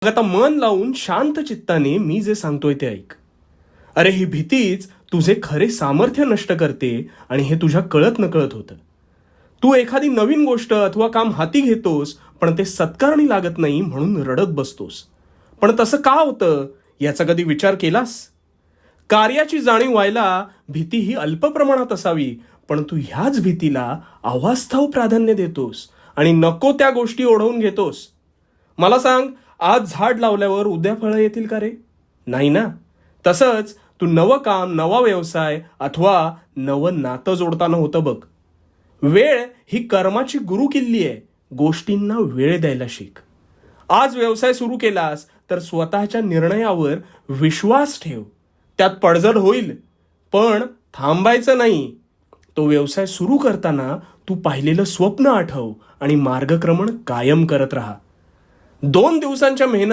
मग आता मन लावून शांत चित्ताने मी जे सांगतोय ते ऐक. अरे ही भीतीच तुझे खरे सामर्थ्य नष्ट करते आणि हे तुझ्या कळत नकळत होतं. तू एखादी नवीन गोष्ट अथवा काम हाती घेतोस पण ते सत्कारणी लागत नाही म्हणून रडत बसतोस. पण तसं का होतं याचा कधी विचार केलास? कार्याची जाणीव व्हायला भीती ही अल्प प्रमाणात असावी, पण तू ह्याच भीतीला अवास्तव प्राधान्य देतोस आणि नको त्या गोष्टी ओढवून घेतोस. मला सांग, आज झाड लावल्यावर उद्या फळं येतील का रे? नाही ना. तसंच तू नवं काम, नवा व्यवसाय अथवा नवं नातं जोडताना होतं बघ. वेळ ही कर्माची गुरु किल्ली आहे. गोष्टींना वेळ द्यायला शिक. आज व्यवसाय सुरू केलास तर स्वतःच्या निर्णयावर विश्वास ठेव. त्यात पडझड होईल, पण थांबायचं नाही. तो व्यवसाय सुरू करताना तू पाहिलेलं स्वप्न आठव आणि मार्गक्रमण कायम करत राहा. 2 दिवसांच्या मेहनत